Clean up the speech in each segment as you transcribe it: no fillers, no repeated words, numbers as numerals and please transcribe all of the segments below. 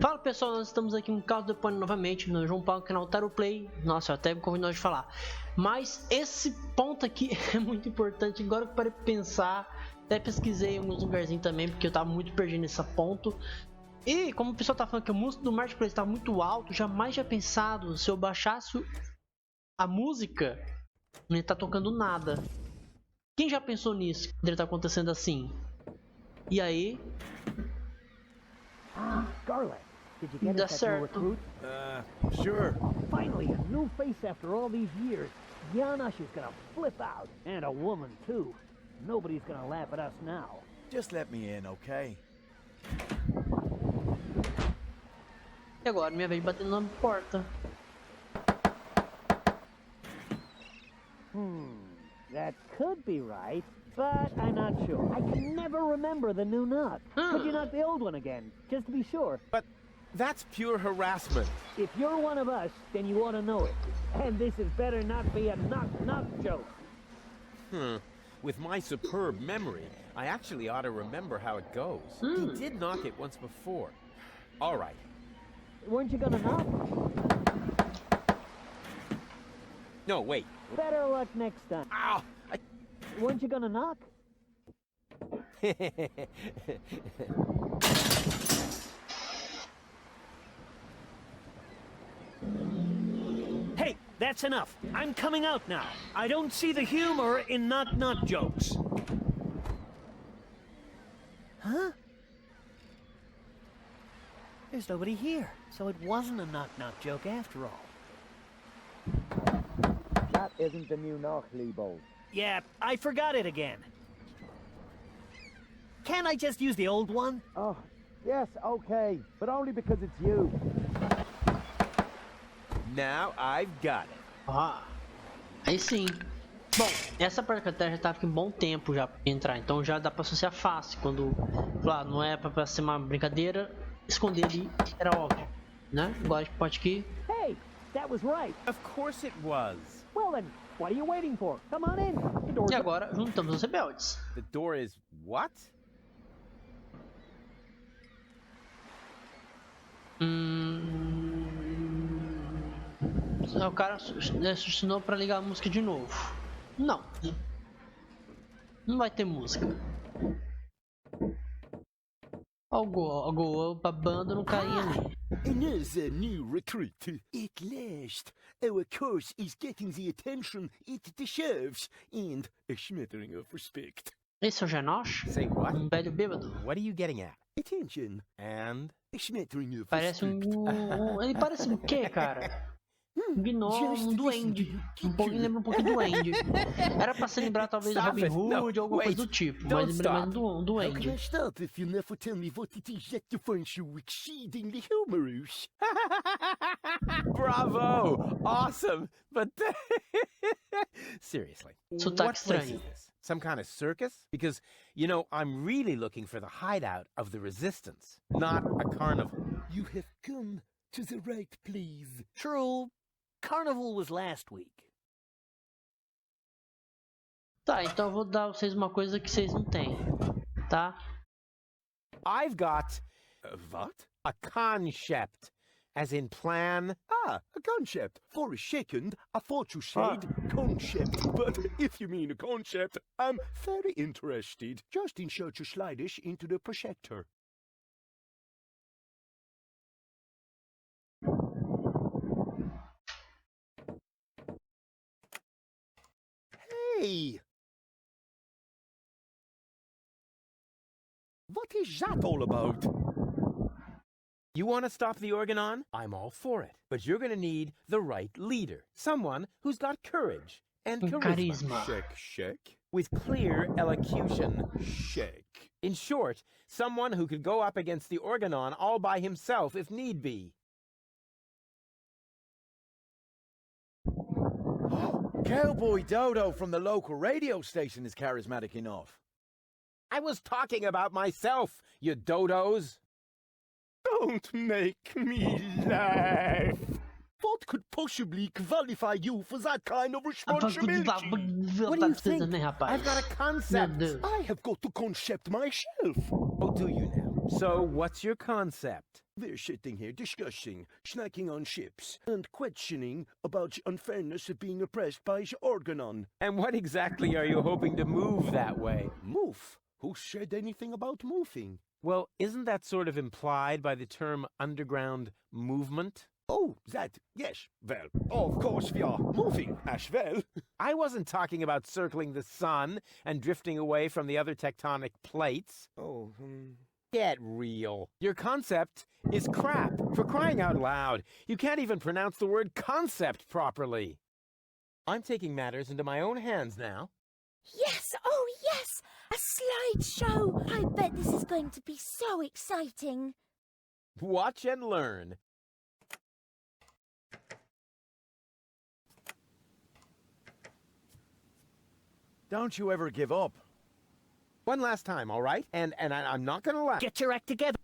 Fala pessoal, nós estamos aqui no canal do Deponia novamente, no João Paulo, canal Taroh Play. Nossa, eu até me convido de falar. Mas esse ponto aqui é muito importante. Agora que eu parei pra pensar, até pesquisei em alguns lugarzinhos também, porque eu tava muito perdido nesse ponto. E como o pessoal tá falando que a música do Marketplace tá muito alto, jamais tinha pensado se eu baixasse a música, não ia tá tocando nada. Quem já pensou nisso? Quando ele tá acontecendo assim? E aí? Scarlet, did you get us that new recruit? Sure. Finally, a new face after all these years. Yana, she's gonna flip out. And a woman, too. Nobody's gonna laugh at us now. Just let me in, okay? E agora, minha vez de bater na porta. That could be right, but I'm not sure. I can never remember the new knock. Could you knock the old one again, just to be sure? But that's pure harassment. If you're one of us, then you ought to know it. And this had better not be a knock-knock joke. With my superb memory, I actually ought to remember how it goes. He did knock it once before. All right. Weren't you gonna knock? No, wait. Better luck next time. Ow! Weren't you gonna knock? Hey, that's enough. I'm coming out now. I don't see the humor in knock-knock jokes. Huh? There's nobody here, so it wasn't a knock-knock joke after all. That isn't the new knock, Lebo. Yeah, I forgot it again. Can't I just use the old one? Oh, yes, okay, but only because it's you. Now I've got it. Ah, aí sim. Bom, essa parte que até já tava aqui um bom tempo já pra entrar, então já dá pra associar fácil. Quando falar, não é pra ser uma brincadeira, esconder ali era óbvio, né? Agora a gente pode aqui. Hey, that was right. Of course it was. Well then, what are you waiting for? Come on in. The door's E agora juntamos os rebeldes. The door is what? O cara sustinou pra ligar a música de novo. Não. Não vai ter música. Algo babando não caía ali. Another new recruit. At last, our course is getting the attention it deserves and a smattering of respect. Esse é o Janosh? Say what? Velho bêbado. What are you getting at? Attention. And? A smattering of Parece respect. Ele parece o quê, cara? Um gnome, um duende. Lembra um pouquinho do duende. Era pra se lembrar talvez do Robin Hood ou alguma coisa do tipo, mas lembra mais um How can duende. I start if you never tell me what it is that defines you exceedingly humorous? Bravo! Awesome! But seriously, Sotaque what place estranho. is this? Some kind of circus? Because, you know, I'm really looking for the hideout of the resistance, not a carnival. You have come to the right place. True. Carnival was last week. Tá, então eu vou dar a vocês uma coisa que vocês não têm, tá? I've got what? A concept, as in plan. Ah, a concept. For a second, I thought you said concept. But if you mean a concept, I'm very interested. Just insert your sliders into the projector. Hey! What is that all about? You want to stop the Organon? I'm all for it. But you're going to need the right leader. Someone who's got courage and charisma. Check. With clear elocution. Check. In short, someone who could go up against the Organon all by himself if need be. Cowboy Dodo from the local radio station is charismatic enough. I was talking about myself, you dodos. Don't make me laugh. What could possibly qualify you for that kind of responsibility? What do you think? I've got a concept. I have got the concept myself. Oh, do you now? So, what's your concept? We're sitting here discussing, snacking on chips, and questioning about the unfairness of being oppressed by the organon. And what exactly are you hoping to move that way? Move? Who said anything about moving? Well, isn't that sort of implied by the term underground movement? Oh, that, yes. Well, of course we are moving as well. I wasn't talking about circling the sun and drifting away from the other tectonic plates. Oh, Get real. Your concept is crap. For crying out loud, you can't even pronounce the word concept properly. I'm taking matters into my own hands now. Yes, oh yes! A slideshow! I bet this is going to be so exciting. Watch and learn. Don't you ever give up. One last time, all right? And I'm not gonna laugh. Get your act together.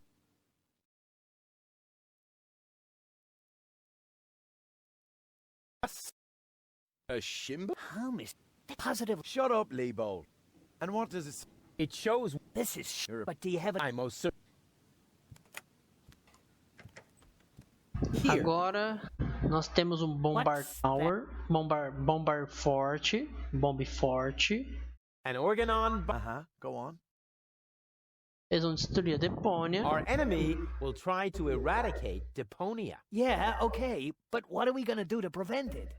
a shimba? How positive. Shut up, Lebo. And what does it... It shows... This is sure. But do you have a... I'm most certain... Agora nós temos um bombar tower, bombar forte, bombe forte. An organon... Go on. Eles vão destruir a Deponia. Our enemy will try to eradicate Deponia. Yeah, okay. But what are we gonna do to prevent it?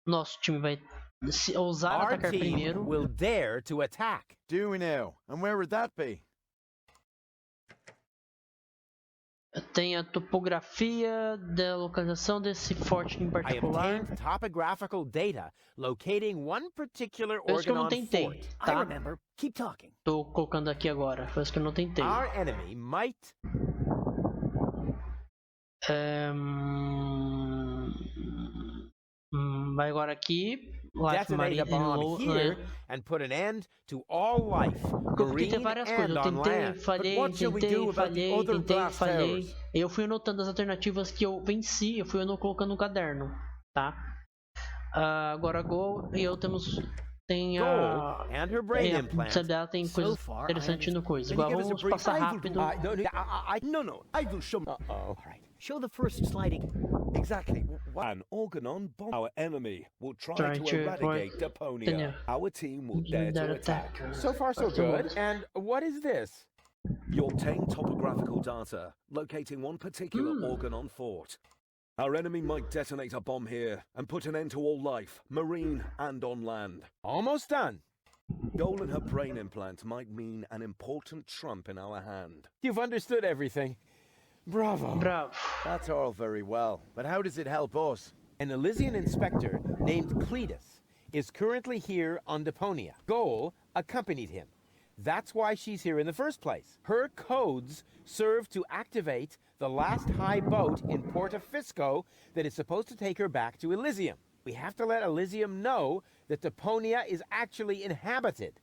Nosso time vai ousar Our atacar team primeiro. will dare to attack. Do we now? And where would that be? Tem a topografia da localização desse forte em I particular. obtained topographical data locating one particular Foi isso que eu não organon tentei, fort. I tá? remember. Keep talking. Tô colocando aqui agora, foi isso que eu não tentei. Our enemy might... Vai agora aqui. Life detonate a bomb here and put an end to all life, Eu tentei marine várias coisas, and eu on tentei, land. falhei, what shall we do about the other blast falhei. towers? Eu fui anotando as alternativas que eu venci, eu fui colocando no caderno, tá? Agora Go e eu tem Goal and her brain implant. dela tem coisas interessantes no coisa. Igual vamos passar rápido. No, I will show... All right. Show the first sliding. Exactly. An organon bomb. Our enemy will try Trying to to eradicate Deponia. Our team will dare to attack. So far, so good. And what is this? You obtain topographical data locating one particular organon fort. Our enemy might detonate a bomb here and put an end to all life, marine and on land. Almost done. Goal and her brain implant might mean an important trump in our hand. You've understood everything. Bravo. Bravo. That's all very well. But how does it help us? An Elysian inspector named Cletus is currently here on Deponia. Goal accompanied him. That's why she's here in the first place. Her codes serve to activate the last high boat in Porta Fisco that is supposed to take her back to Elysium. We have to let Elysium know that Deponia is actually inhabited.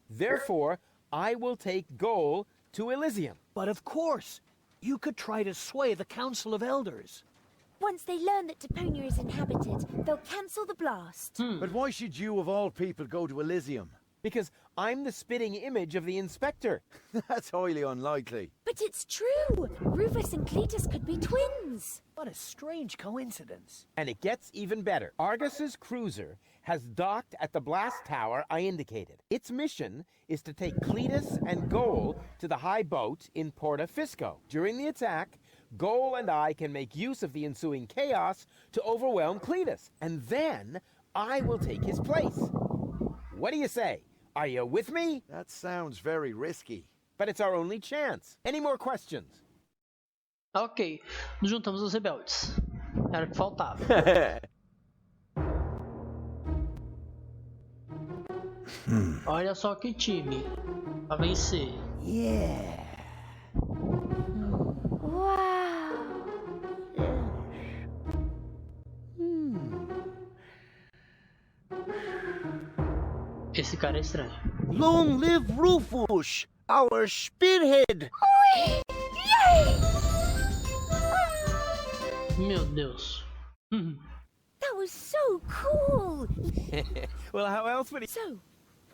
Therefore, I will take Goal to Elysium. But of course, you could try to sway the Council of Elders. Once they learn that Deponia is inhabited, they'll cancel the blast. But why should you, of all people, go to Elysium? Because I'm the spitting image of the inspector. That's highly unlikely. But it's true! Rufus and Cletus could be twins. What a strange coincidence. And it gets even better. Argus's cruiser has docked at the blast tower I indicated. Its mission is to take Cletus and Goal to the high boat in Porta Fisco. During the attack, Goal and I can make use of the ensuing chaos to overwhelm Cletus. And then I will take his place. What do you say? Are you with me? That sounds very risky. But it's our only chance. Any more questions? Ok, nos juntamos os rebeldes. Era o que faltava. Olha só que time pra vencer. Yeah. Wow! Esse cara é estranho. Long live Rufus, our spearhead! Meu Deus. That was so cool! Well, how else would he... So,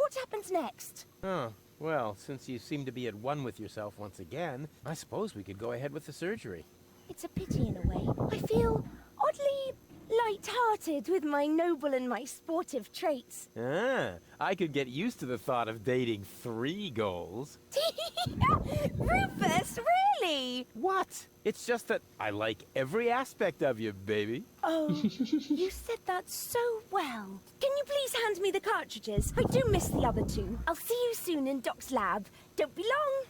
What happens next? Oh, well, since you seem to be at one with yourself once again, I suppose we could go ahead with the surgery. It's a pity in a way. I feel oddly light-hearted with my noble and my sportive traits. Ah, I could get used to the thought of dating 3 goals. Rufus, really? What? It's just that I like every aspect of you, baby. Oh, you said that so well. Can you please hand me the cartridges? I do miss the other 2. I'll see you soon in Doc's lab. Don't be long.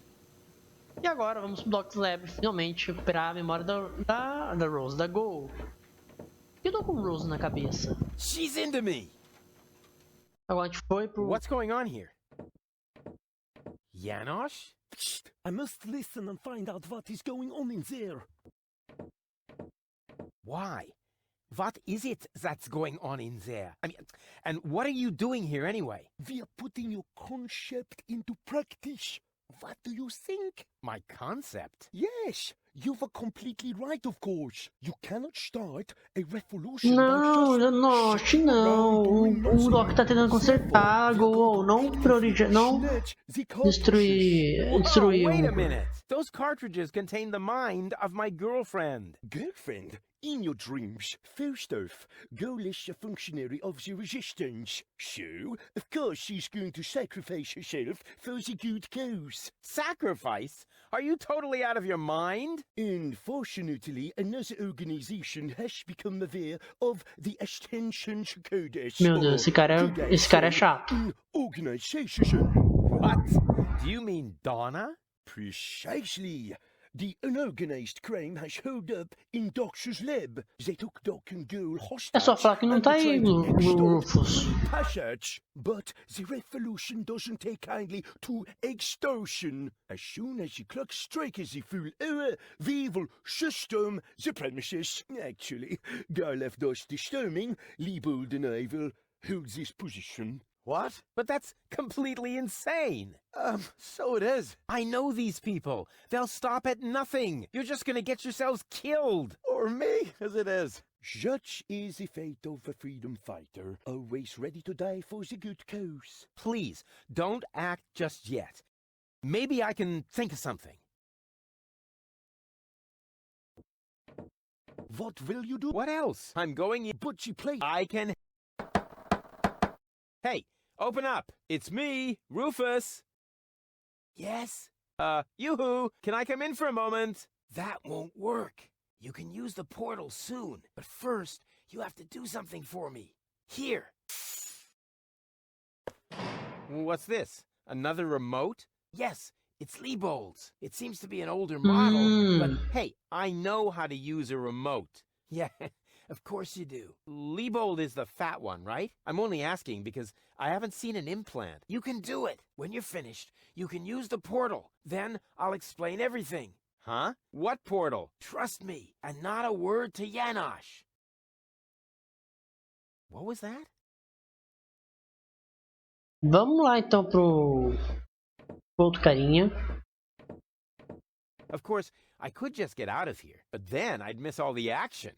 E agora vamos pro Doc's Lab, finalmente recuperar a memória da Rose, da Go. Eu tô com Rose na cabeça. She's into me. Agora a gente foi pro... What's going on here? Janosch? Psst, I must listen and find out what is going on in there. Why? What is it that's going on in there? I mean, and what are you doing here anyway? We are putting your concept into practice. What do you think? My concept? Yes, you were completely right, of course. You cannot start a revolution Não, Janosch, não. O Doc tá tentando consertar a Go, não destruir Wait a o... minute. Those cartridges contain the mind of my girlfriend. Girlfriend? In your dreams, first off, Go is a functionary of the resistance. So, of course she's going to sacrifice herself for the good cause. Sacrifice? Are you totally out of your mind? Unfortunately, another organization has become aware of the extensions codes. Meu Deus, esse cara é chato. Organization. What? Do you mean Donna? Precisely. The unorganized crime has held up in Doc's lab. They took Doc and Girl hostage. É só falar que não tá aí, Rufus. Passage. But the revolution doesn't take kindly to extortion. As soon as the clock strikes the full hour, the evil system, the premises, actually, Girl left us disturbing, Liebold and I will hold this position. What? But that's completely insane. So it is. I know these people. They'll stop at nothing. You're just gonna get yourselves killed. Or me, as it is. Such is the fate of a freedom fighter, always ready to die for the good cause. Please, don't act just yet. Maybe I can think of something. What will you do? What else? I'm going in. Butchie plate. I can... Hey, open up. It's me, Rufus. Yes? Yoo-hoo, can I come in for a moment? That won't work. You can use the portal soon, but first, you have to do something for me. Here. What's this? Another remote? Yes, it's Liebold's. It seems to be an older model, but hey, I know how to use a remote. Yeah, of course you do. Liebold is the fat one, right? I'm only asking because I haven't seen an implant. You can do it. When you're finished, you can use the portal. Then I'll explain everything. Huh? What portal? Trust me, and not a word to Janosch. What was that? Vamos lá então pro outro carinha. Of course, I could just get out of here, but then I'd miss all the action.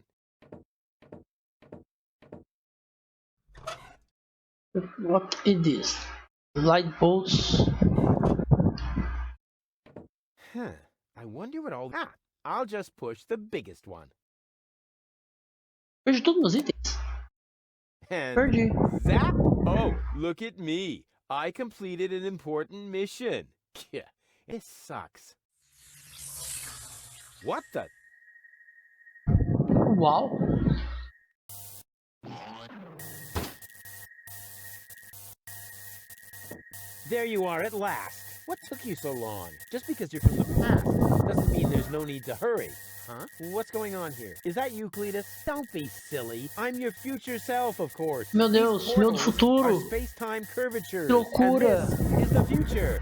What is this? Light bolts. Huh. I wonder what all... Ah, I'll just push the biggest one. Perdi todos meus itens. And Perdi. that... Oh, look at me. I completed an important mission. Yeah, it sucks. What the... Uau. There you are at last. What took you so long? Just because you're from the past doesn't mean there's no need to hurry. Huh? What's going on here? Is that you, Cletus? Don't be silly. I'm your future self, of course. Meu Deus, meu futuro. Space-time curvature. Que loucura. And this is the future.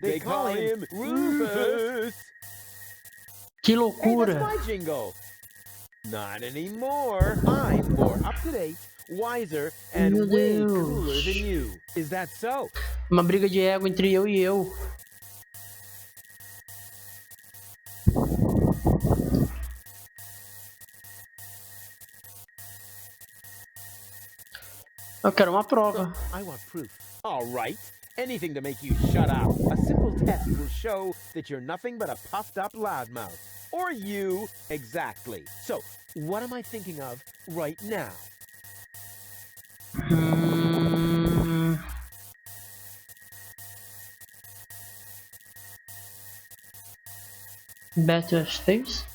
They call him Rufus. Que Hey, loucura. that's my jingle. Not anymore. I'm more up-to-date, wiser, and Meu way Deus. cooler than you. Is that so? Uma briga de ego entre eu e eu. Eu quero uma prova. I want proof. All right. Anything to make you shut up. A simple test will show that you're nothing but a puffed up loudmouth. Or you, exactly. So, what am I thinking of right now? Better face?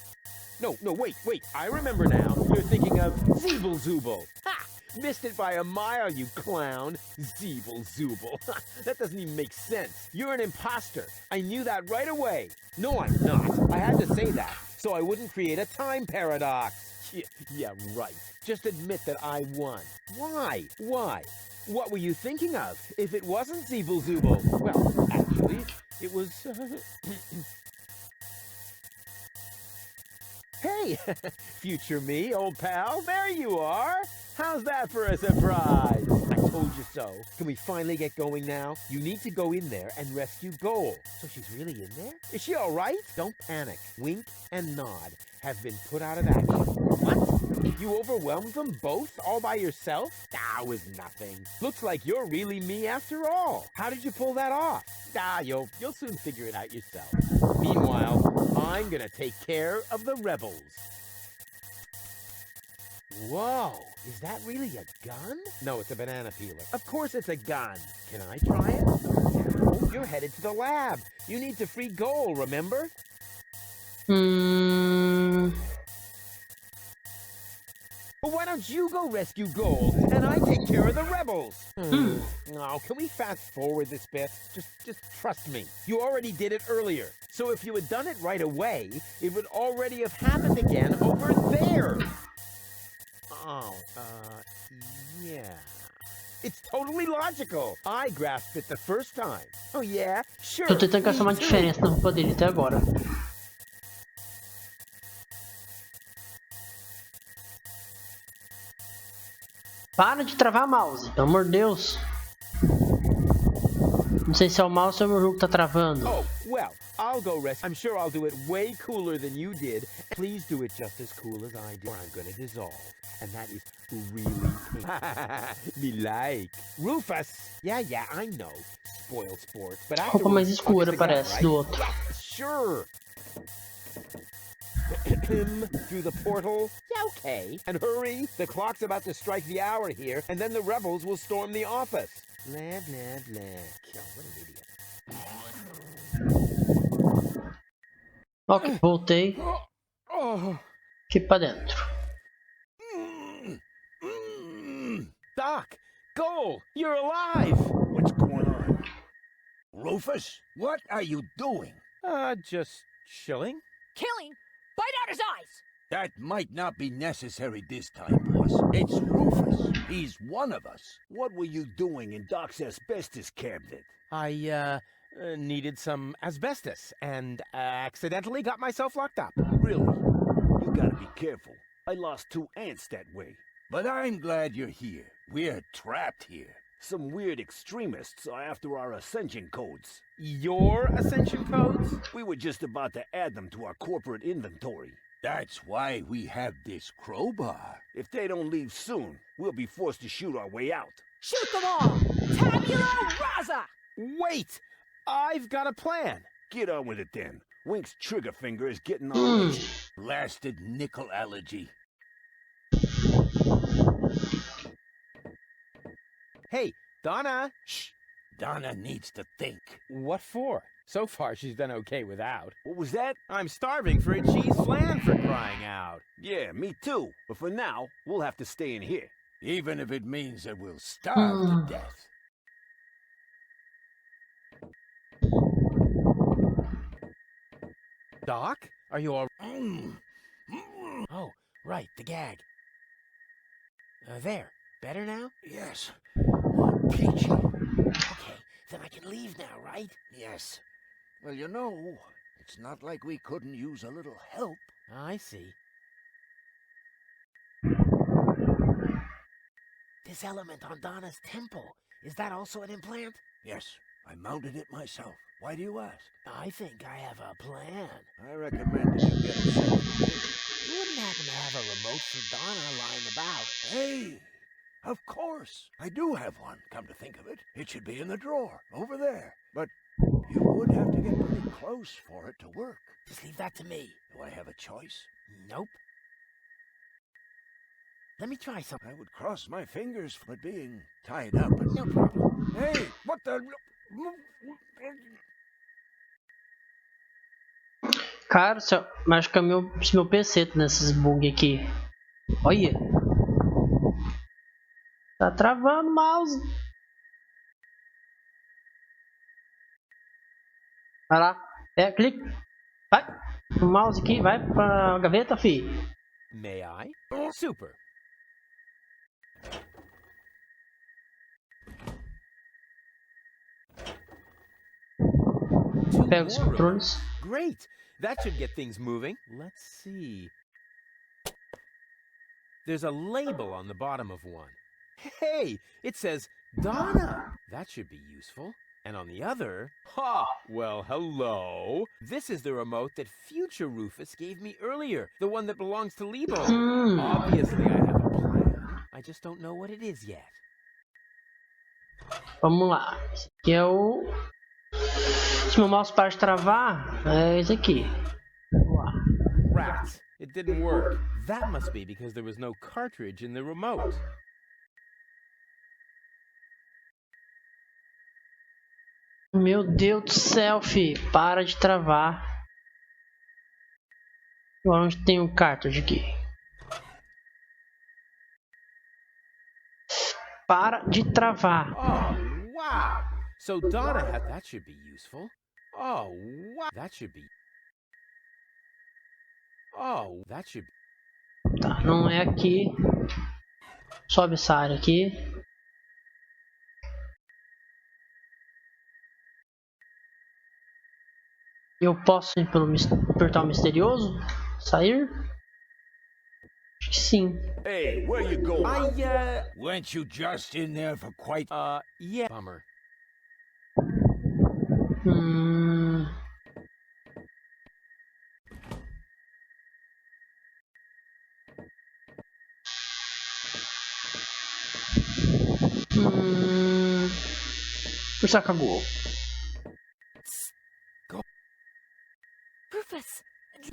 No, wait. I remember now. You're thinking of Zeeble-Zooble. Ha! Missed it by a mile, you clown. Zeeble-Zooble. That doesn't even make sense. You're an imposter. I knew that right away. No, I'm not. I had to say that, so I wouldn't create a time paradox. Yeah, right. Just admit that I won. Why? What were you thinking of? If it wasn't Zeeble-Zooble? Well, actually, it was... Hey, future me, old pal, there you are. How's that for a surprise? I told you so. Can we finally get going now? You need to go in there and rescue Goal. So she's really in there? Is she all right? Don't panic. Wink and nod have been put out of action. What? You overwhelmed them both all by yourself? That was nothing. Looks like you're really me after all. How did you pull that off? You'll soon figure it out yourself. Meanwhile, I'm gonna take care of the rebels. Whoa, is that really a gun? No, it's a banana peeler. Of course it's a gun. Can I try it? No, you're headed to the lab. You need to free Goal, remember? Well, why don't you go rescue Goal, and I take care of the rebels? Oh, can we fast forward this bit? Just trust me. You already did it earlier. So if you had done it right away, it would already have happened again over there. Yeah. It's totally logical. I grasped it the first time. Oh yeah, sure. Tô tentando caçar uma diferença no poder até agora. Para de travar mouse, pelo amor de Deus. Não sei se é o mouse ou o meu jogo tá travando. Oh, well, I'll go rest. I'm sure I'll do it way cooler than you did. Please do it just as cool as I did, or I'm gonna dissolve. And that is really me like. Rufus! Yeah, I know. Spoiled sport. But after Roupa mais escura parece do outro. Sure. Through the portal? Yeah, okay. And hurry, the clock's about to strike the hour here, and then the rebels will storm the office. Blah, blah, blah. Oh, what an idiot. Ok, voltei. Aqui pra dentro. Doc! Goal! You're alive! What's going on? Rufus, what are you doing? Just chilling. Killing? Bite out his eyes! That might not be necessary this time, boss. It's Rufus. He's one of us. What were you doing in Doc's asbestos cabinet? I, needed some asbestos, and accidentally got myself locked up. Really? You gotta be careful. I lost 2 ants that way. But I'm glad you're here. We're trapped here. Some weird extremists are after our ascension codes. Your ascension codes? We were just about to add them to our corporate inventory. That's why we have this crowbar. If they don't leave soon, we'll be forced to shoot our way out. Shoot them all! Tabula rasa! Wait! I've got a plan. Get on with it then. Wink's trigger finger is getting on blasted nickel allergy. Hey, Donna! Shh! Donna needs to think. What for? So far, she's done okay without. What was that? I'm starving for a cheese flan, for crying out. Yeah, me too. But for now, we'll have to stay in here. Even if it means that we'll starve to death. Doc? Are you all... Oh, right, the gag. There. Better now? Yes. Peachy. Okay, then I can leave now, right? Yes. Well, you know, it's not like we couldn't use a little help. I see. This element on Donna's temple, is that also an implant? Yes, I mounted it myself. Why do you ask? I think I have a plan. I recommend that you get a You wouldn't happen to have a remote for Donna lying about. Hey, Of course. I do have one, come to think of it. It should be in the drawer, over there. But you would have to get pretty close for it to work. Just leave that to me. Do I have a choice? Nope. Let me try something. I would cross my fingers for it being tied up. But No problem. hey, what the... Cara, acho que é meu PC tá nesses bugs aqui. Olha. Tá travando o mouse. Vai lá. Clica. Vai. O mouse aqui, vai pra gaveta, fi. May I? Super. Pega os controles. Great. That should get things moving. Let's see. There's a label on the bottom of one. Hey, it says Donna. That should be useful. And on the other, well, hello. This is the remote that future Rufus gave me earlier. The one that belongs to Lebo. Obviously, I have a plan. I just don't know what it is yet. Vamos lá. Esse aqui é o... Se meu mouse para de travar, é esse aqui. Vamos lá. Rats. It didn't work. That must be because there was no cartridge in the remote. Meu Deus do céu, fi. Para de travar. Onde tem um cartridge aqui? Para de travar. Oh, wow. So Donna had... That should be useful. Oh, wow. That should be... Oh, that should be... Tá, não é aqui. Sobe essa área aqui. Eu posso ir pelo portal misterioso? Sair? Acho que sim. Hey, where you going? Weren't you just in there for quite... Yeah. Bummer. Puxa, cagou. Rufus,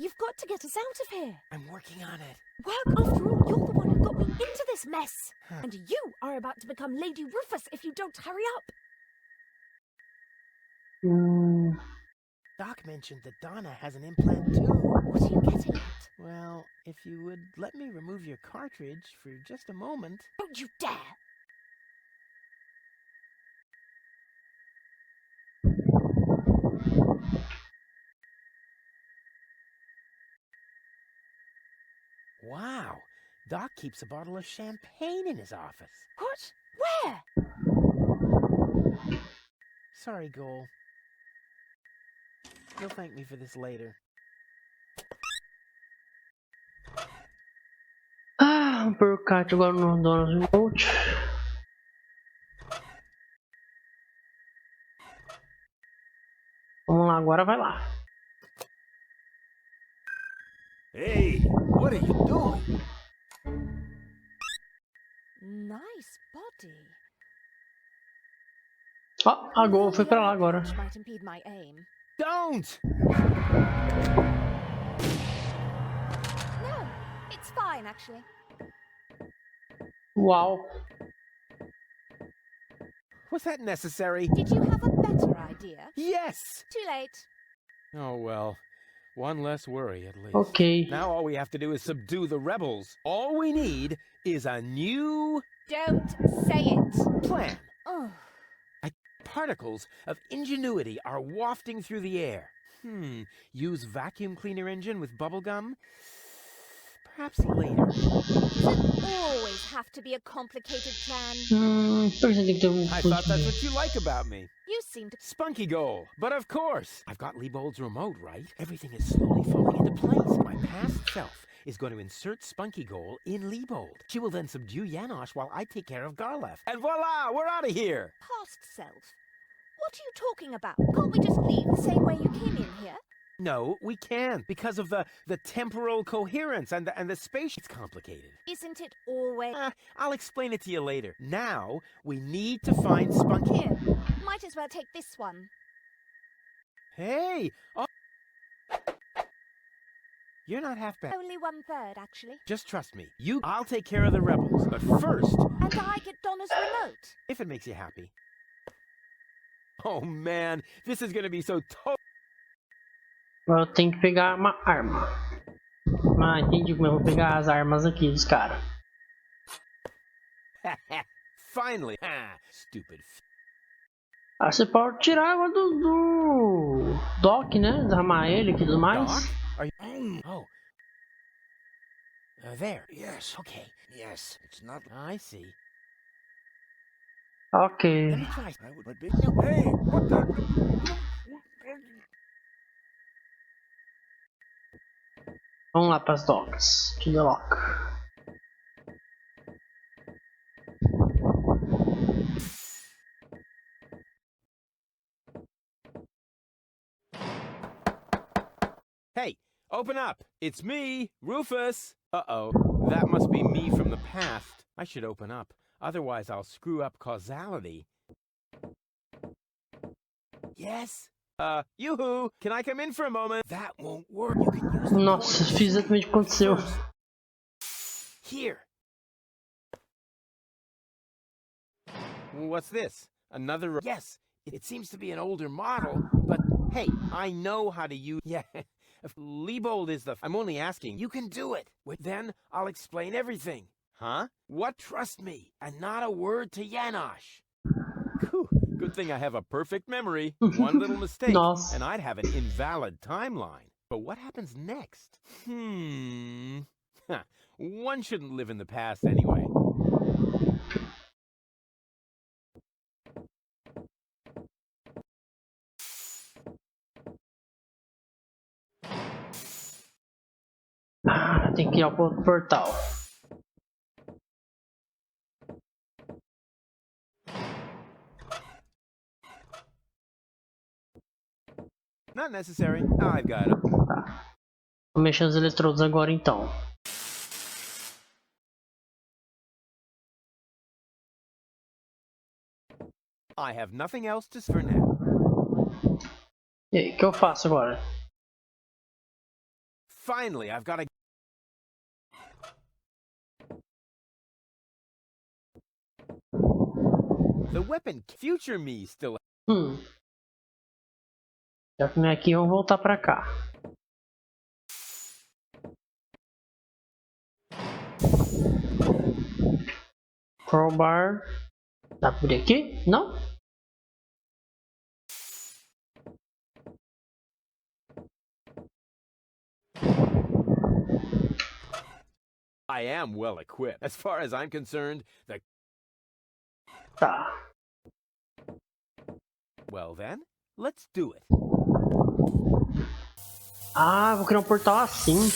you've got to get us out of here. I'm working on it. Work, after all, you're the one who got me into this mess. And you are about to become Lady Rufus if you don't hurry up. Doc mentioned that Donna has an implant too. What are you getting at? Well, if you would let me remove your cartridge for just a moment. Don't you dare! Wow, Doc keeps a bottle of champagne in his office. What? Where? Sorry, Goal. You'll thank me for this later. Vamos pôr o kart agora no Donald Remote. Vamos lá, agora vai lá. Hey, what are you doing? Nice body. Ó, a Gol foi pra lá agora. Might impede my aim. Don't! No, it's fine actually. Uau. Was that necessary? Did you have a better idea? Yes! Too late. Oh, well. One less worry, at least. Ok. Now all we have to do is subdue the rebels. All we need is a new... Don't say it. plan. Oh. Particles of ingenuity are wafting through the air. Use vacuum cleaner engine with bubblegum? Perhaps later. Does it always have to be a complicated plan? I thought that's what you like about me. You seem to... Spunky goal. But of course. I've got Liebold's remote, right? Everything is slowly falling into place. My past self is going to insert Spunky goal in Liebold. She will then subdue Janosch while I take care of Garlef. And voila! We're out of here! Past self? What are you talking about? Can't we just leave the same way you came in here? No, we can't because of the temporal coherence and the space. It's complicated. Isn't it always? I'll explain it to you later. Now we need to find Here, might as well take this one. Hey, you're not half bad. Only 1/3, actually. Just trust me. I'll take care of the rebels. But first, And I get Donna's remote. if it makes you happy. Oh man, this is gonna be so Eu tenho que pegar uma arma. Ah, entendi como eu vou pegar as armas aqui dos caras. Finally. Stupid. Ah, você pode tirar água do Doc, né? Desarmar ele e tudo mais. Doc? Are you... Oh. There. Yes. Okay. Yes. It's not. I see. Ok. Let me try. I would be. Hey, what the? Vamos lá para as docks. To the lock. Hey, open up. It's me, Rufus. Uh-oh. That must be me from the past. I should open up. Otherwise, I'll screw up causality. Yes? Yoo-hoo! Can I come in for a moment? That won't work. You can use the Nossa, fiz exatamente o que aconteceu. Here. What's this? Another... Yes, it seems to be an older model, but hey, I know how to use... Yeah, Liebold is the... I'm only asking. You can do it. Then I'll explain everything. Huh? What? Trust me, and not a word to Janosch. Good thing I have a perfect memory. One little mistake, Nossa. and I'd have an invalid timeline. But what happens next? One shouldn't live in the past anyway. Ah, tem que ir ao outro portal. Not necessary. I've got it. Tá. Vou mexer nos eletrodos agora então. I have nothing else to say for now. E aí, o que eu faço agora? Finally, I've got a... The weapon future me still... Já que não é aqui, vamos voltar pra cá. Crowbar. Dá por aqui? Não? I am well equipped. As far as I'm concerned, the... Tá. Well then, let's do it. Ah, vou criar um portal assim.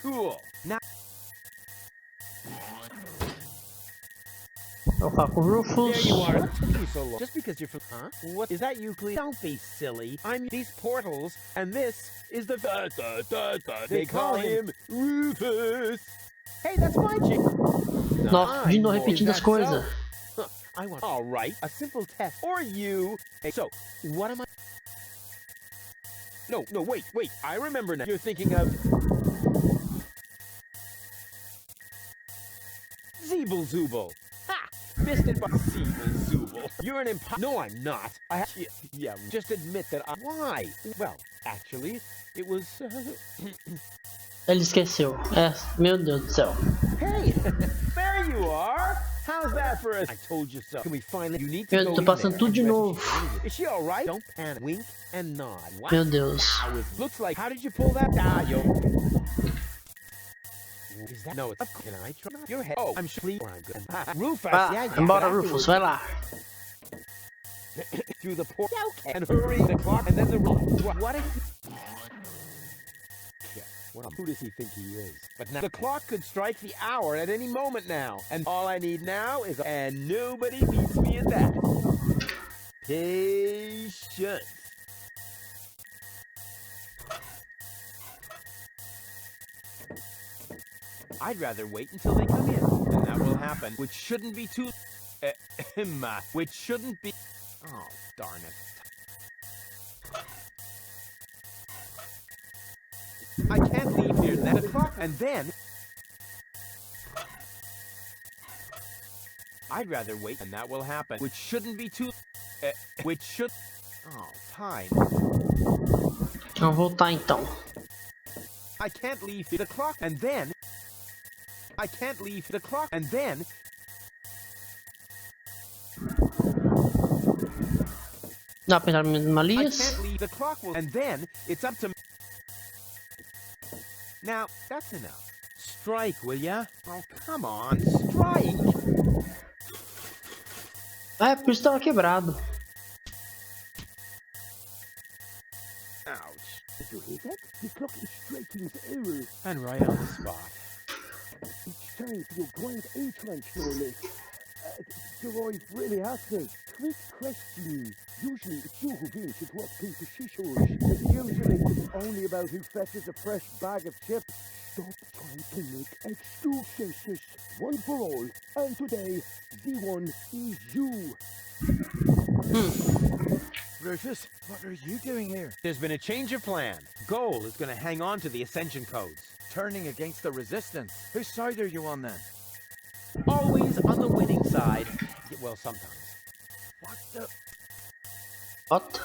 Cool. Now... Eu falo com o Rufus. There you are. What took you so long? Just because you're from... Huh? What? Is that Euclid? Don't be silly. I'm these portals, and this is the... They call him Rufus. Hey, that's my chick. Nossa, de novo repetindo as coisas. I want... All right, a simple test. Or you... So, what am I... No, wait. I remember now. You're thinking of... Zeeble-Zooble. Ha! Missed it by Zeeble-Zooble. You're an No, I'm not. Yeah, just admit that I... Why? Well, actually, it was... Ele esqueceu. É, meu Deus do céu. Hey, there you are. How's that for us? I told you so. Can we finally... You need to Eu tô passando tudo de novo. Is she all right? Don't panic. Wink and nod. Wow. Meu Deus. Looks like... How did you pull that? Yo. Is that... No, it's... Can I try? Your head... Oh, I'm sure... I'm good. Rufus, yeah. Bora, Rufus, vai lá. Through the port... Okay. And hurry the clock, and then the... What if... Who does he think he is? But now the clock could strike the hour at any moment now. And all I need now is... And nobody beats me at that. Patience. I'd rather wait until they come in, and that will happen, which shouldn't be too... which shouldn't be... Oh, darn it. I can't leave here at o'clock, and then... I'd rather wait, and that will happen, which shouldn't be too... which should... Oh, time. Vamos voltar então. I can't leave the clock, and then... I can't leave the clock, and then... Dá pra entrar numa I linhas? can't leave the clock, and then it's up to... Now, that's enough. Strike, will ya? Oh, come on, strike! É, por isso tava quebrado. Ouch. Did you hear that? The clock is striking the error. And right on the spot. It's time for your grand A-tranche, no less. I've really asked me. Quick question. Usually it's you who wins at rock, paper, scissors. But usually it's only about who fetches a fresh bag of chips. Stop trying to make excuses. One for all. And today, the one is you. Rufus, what are you doing here? There's been a change of plan. Goal is going to hang on to the Ascension codes. Turning against the Resistance. Whose side are you on then? Always on the winning side. Yeah, well, sometimes. What the... What?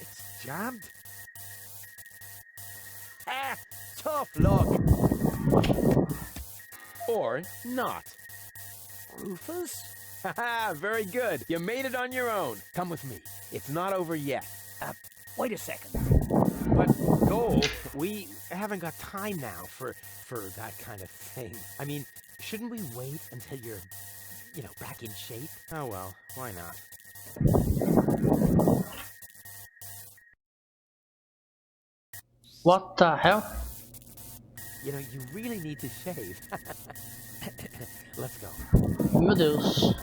It's jammed? Ah! Tough luck! Or not. Rufus? Haha, very good. You made it on your own. Come with me. It's not over yet. Wait a second. But, Goal, we haven't got time now for that kind of thing. I mean, shouldn't we wait until you're, back in shape? Oh well, why not? What the hell? You really need to shave. Let's go. Meu Deus.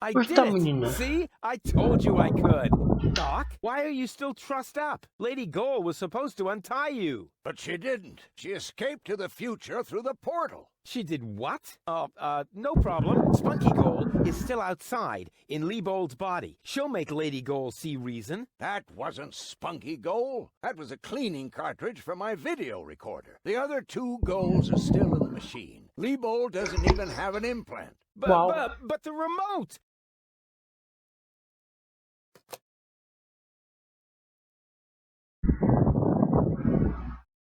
I Where's did that it. menina? See? I told you I could. Doc, why are you still trussed up? Lady Goal was supposed to untie you. But she didn't. She escaped to the future through the portal. She did what? No problem. Spunky Goal is still outside in Liebold's body. She'll make Lady Goal see reason. That wasn't Spunky Goal. That was a cleaning cartridge for my video recorder. The other two goals are still in the machine. Liebold doesn't even have an implant. But the remote!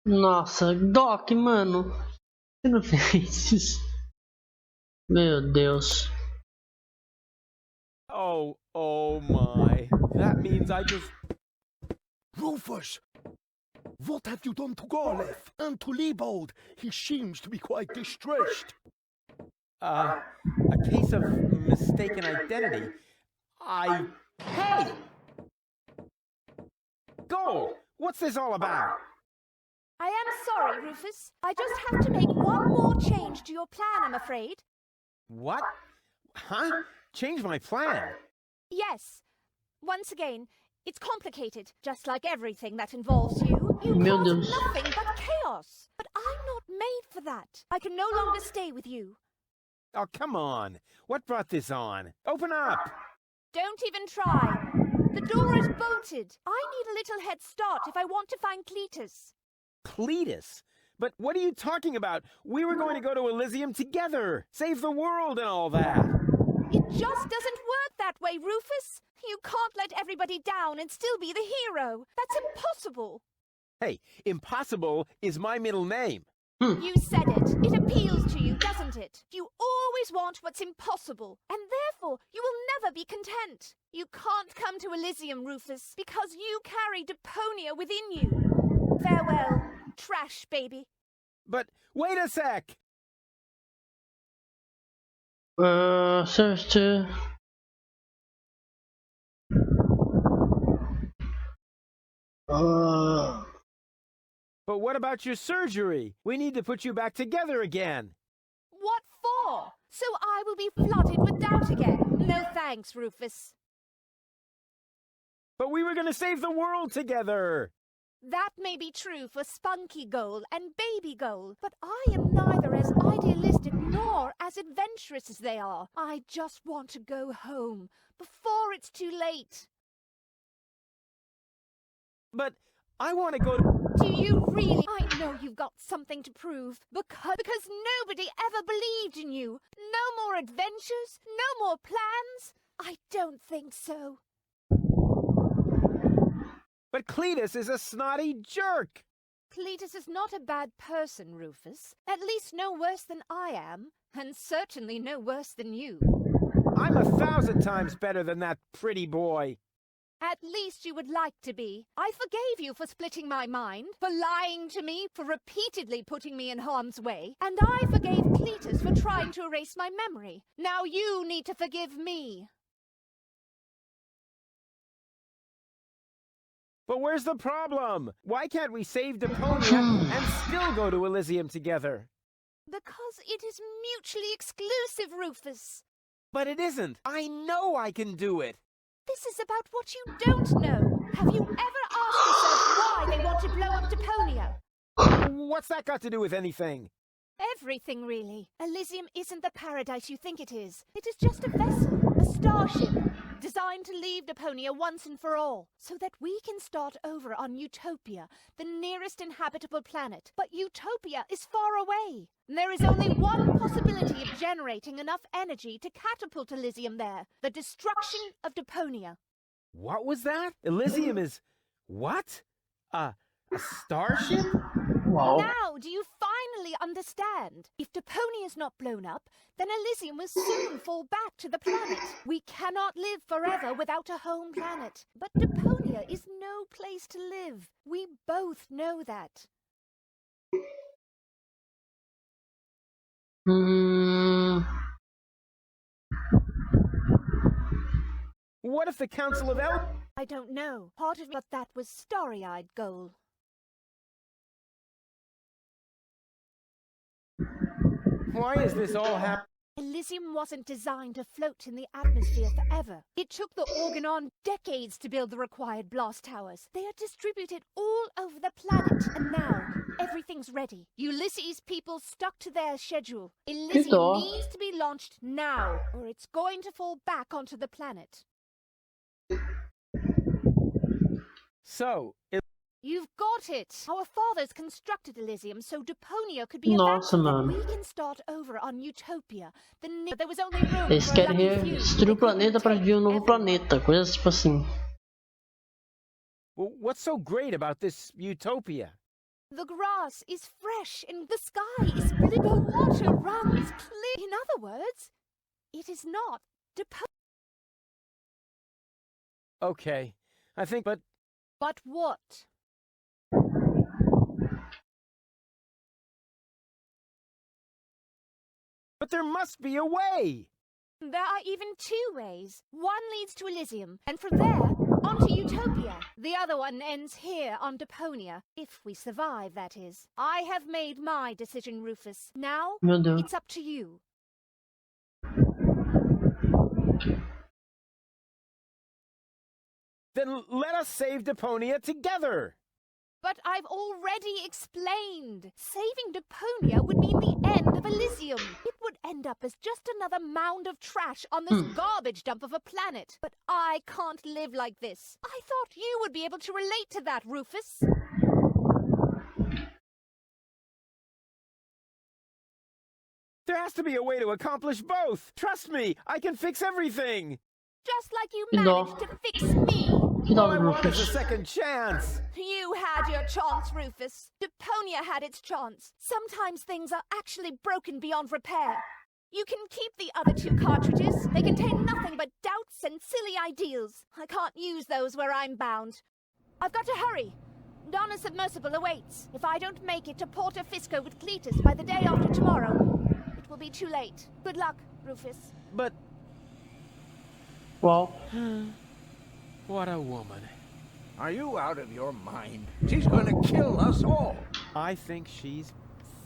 Nossa, Doc, mano. Você não fez isso? Meu Deus. Oh my. That means I just... Rufus! What have you done to Gorlev and to Liebold? He seems to be quite distressed. A case of mistaken identity. Hey! Goal! What's this all about? I am sorry, Rufus. I just have to make one more change to your plan, I'm afraid. What? Huh? Change my plan? Yes. Once again, it's complicated, just like everything that involves you. You Meu cause Deus. nothing but chaos. But I'm not made for that. I can no longer stay with you. Oh, come on. What brought this on? Open up! Don't even try. The door is bolted. I need a little head start if I want to find Cletus. Cletus? But what are you talking about? We were going to go to Elysium together. Save the world and all that. It just doesn't work that way, Rufus. You can't let everybody down and still be the hero. That's impossible. Hey, impossible is my middle name. You said it. It appeals to you, doesn't it? You always want what's impossible, and therefore you will never be content. You can't come to Elysium, Rufus, because you carry Deponia within you. Farewell, trash baby. But wait a sec! Search to... But what about your surgery? We need to put you back together again. What for? So I will be flooded with doubt again? No thanks, Rufus. But we were gonna save the world together! That may be true for Spunky Goal and Baby Goal, but I am neither as idealistic nor as adventurous as they are. I just want to go home before it's too late. But I want to go to... Do you really? I know you've got something to prove. Because nobody ever believed in you. No more adventures? No more plans? I don't think so. But Cletus is a snotty jerk! Cletus is not a bad person, Rufus. At least no worse than I am. And certainly no worse than you. I'm 1,000 times better than that pretty boy. At least you would like to be. I forgave you for splitting my mind, for lying to me, for repeatedly putting me in harm's way. And I forgave Cletus for trying to erase my memory. Now you need to forgive me. But where's the problem? Why can't we save Deponia and still go to Elysium together? Because it is mutually exclusive, Rufus. But it isn't. I know I can do it. This is about what you don't know. Have you ever asked yourself why they want to blow up Deponia? What's that got to do with anything? Everything, really. Elysium isn't the paradise you think it is. It is just a vessel, a starship, designed to leave Deponia once and for all, so that we can start over on Utopia, the nearest inhabitable planet. But Utopia is far away. There is only one possibility of generating enough energy to catapult Elysium there, the destruction of Deponia. What was that? Elysium is... what? A starship? Wow. Now, do you finally understand? If Deponia is not blown up, then Elysium will soon fall back to the planet. We cannot live forever without a home planet. But Deponia is no place to live. We both know that. What if the Council of Elders... I don't know. Part of me thought that was starry-eyed goal. Why is this all happening? Elysium wasn't designed to float in the atmosphere forever. It took the Organon decades to build the required blast towers. They are distributed all over the planet, and now everything's ready. Ulysses' people stuck to their schedule. Elysium needs to be launched now, or it's going to fall back onto the planet. So, You've got it! Our fathers constructed Elysium so Deponia could be evacuated. We can start over on Utopia. There was only room Eles querem destruir o planeta para viver novo planeta, coisas tipo assim. Well, what's so great about this Utopia? The grass is fresh and the sky is blue. The water runs clear. In other words, it is not Deponia. Okay, I think, but what? But there must be a way! There are even two ways. One leads to Elysium, and from there, onto Utopia. The other one ends here on Deponia, if we survive, that is. I have made my decision, Rufus. Now, it's up to you. Then let us save Deponia together! But I've already explained. Saving Deponia would mean the end of Elysium. It would end up as just another mound of trash on this garbage dump of a planet. But I can't live like this. I thought you would be able to relate to that, Rufus. There has to be a way to accomplish both! Trust me, I can fix everything! Just like you managed to fix me. All I want is a second chance! You had your chance, Rufus. Deponia had its chance. Sometimes things are actually broken beyond repair. You can keep the other two cartridges. They contain nothing but doubts and silly ideals. I can't use those where I'm bound. I've got to hurry. Donna's submersible awaits. If I don't make it to Porto Fisco with Cletus by the day after tomorrow, it will be too late. Good luck, Rufus. But... well... what a woman. Are you out of your mind? She's going to kill us all. I think she's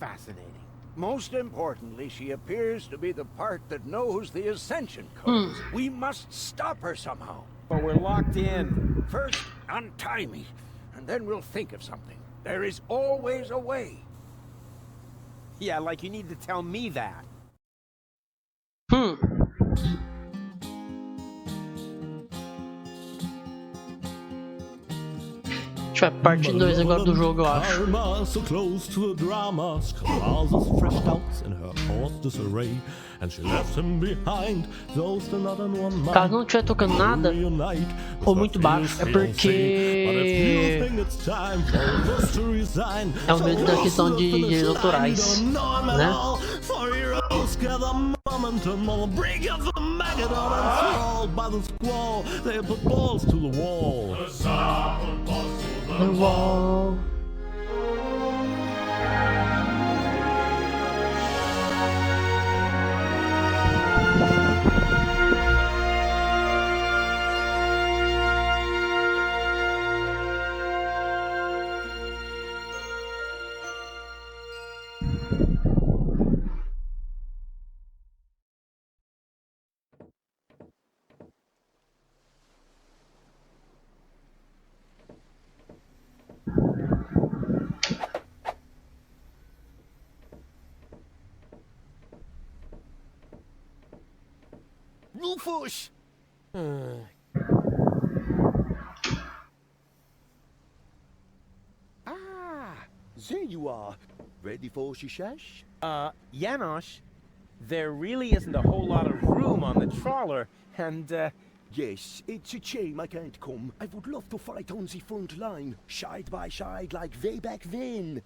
fascinating. Most importantly, she appears to be the part that knows the Ascension codes. We must stop her somehow. But we're locked in. First, untie me, and then we'll think of something. There is always a way. Yeah, like you need to tell me that. Deixa eu ver, parte 2 agora do jogo, eu acho. So close to the drama, causes fresh doubts in her horse disarray, and she left him behind. Those do not in one mind. Caso não estiver tocando nada ou muito baixo, é porque é o medo da questão de direitos autorais, né? Wall. Rufus! There you are. Ready for shishash? Janosch, there really isn't a whole lot of room on the trawler, and, Yes, it's a shame I can't come. I would love to fight on the front line, side by side like way back then.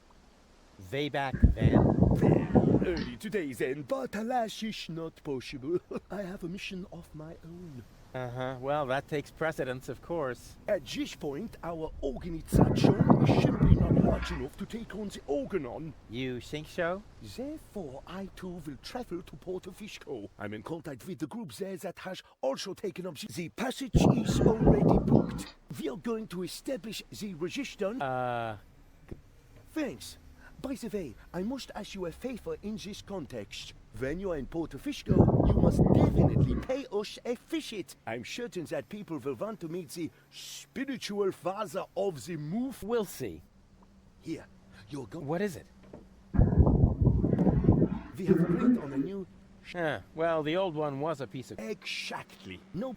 way back then? Well, early today then, but alas, it's not possible. I have a mission of my own. Uh-huh, well, that takes precedence, of course. At this point, our organization is simply not large enough to take on the organon. You think so? Therefore, I too will travel to Porto Fisco. I'm in contact with the group there that has also taken up the passage is already booked. We are going to establish the resistance. Thanks. By the way, I must ask you a favor in this context. When you are in Porto Fisco, you must definitely pay us a visit. I'm certain that people will want to meet the spiritual father of the move. We'll see. Here, you're going. What is it? We have agreed on a new. Well, the old one was a piece of... Exactly. No.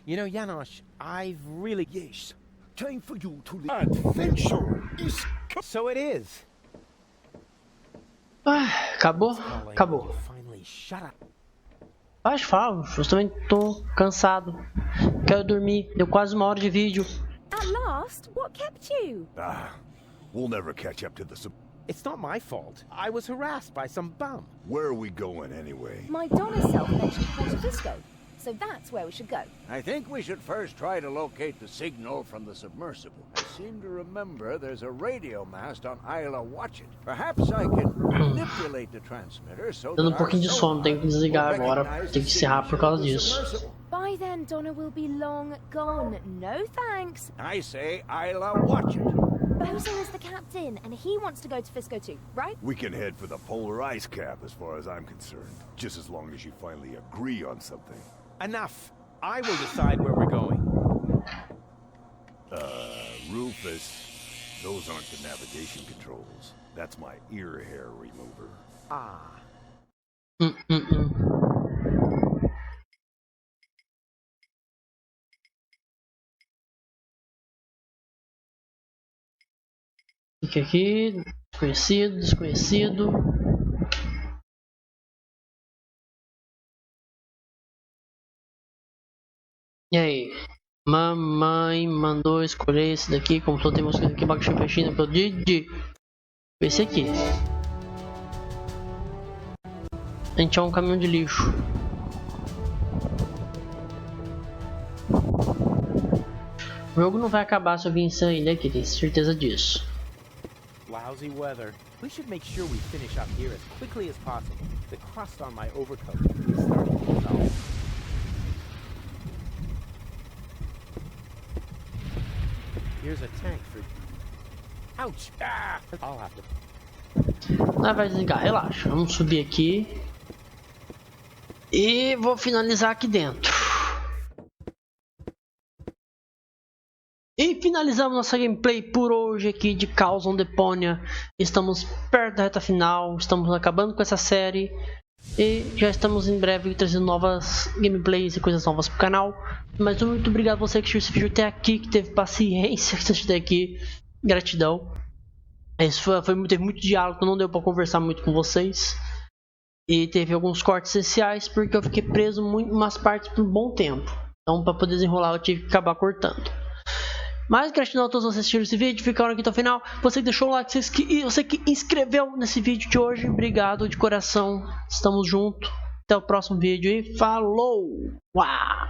You know, Janosch, I've really... Yes. Time for you to... Adventure is... So it is. Acabou? Acabou. Finally, shut up. Acho que falo, justamente tô cansado. Quero dormir. Deu quase 1 hora de vídeo. At last, what kept you? We'll never catch up to the... It's not my fault. I was harassed by some bum. Where are we going anyway? My Donna self mentioned Porto Fisco, so that's where we should go. I think we should first try to locate the signal from the submersible. I seem to remember there's a radio mast on Isla Watch It. Perhaps I can manipulate the transmitter so Dando pouquinho de sono, tenho que desligar agora. Tenho que encerrar por causa disso. By then, Donna will be long gone. No thanks. I say Isla Watch It. Bozo is the captain, and he wants to go to Fisco too, right? We can head for the polar ice cap as far as I'm concerned. Just as long as you finally agree on something. Enough. I will decide where we're going. Rufus, those aren't the navigation controls. That's my ear hair remover. Fica aqui, desconhecido, desconhecido. E aí? Mamãe mandou escolher esse daqui, como só tem música aqui, abaixo fechando pelo Didi. Esse aqui. A gente é um caminhão de lixo. O jogo não vai acabar se eu vir sem ele aqui, tenho certeza disso. Lousy weather. We should make sure we finish up here as quickly as possible. The crust on my overcoat is starting to melt. Here's a tank for... Ouch! I'll have to... Não vai desligar, relaxa. Vamos subir aqui. E vou finalizar aqui dentro. finalizamos nossa gameplay por hoje aqui de Caos on Deponia. Estamos perto da reta final, estamos acabando com essa série e já estamos em breve trazendo novas gameplays e coisas novas pro canal. Mas muito obrigado a você que assistiu esse vídeo até aqui, que teve paciência que assistiu até aqui. Gratidão. Teve muito diálogo, não deu para conversar muito com vocês. E teve alguns cortes essenciais porque eu fiquei preso em umas partes por um bom tempo. Então para poder desenrolar eu tive que acabar cortando. Mas gratidão a todos vocês que assistiram esse vídeo, ficaram aqui até o final. Você que deixou o like, você que inscreveu nesse vídeo de hoje, obrigado de coração. Estamos juntos. Até o próximo vídeo e falou! Uau!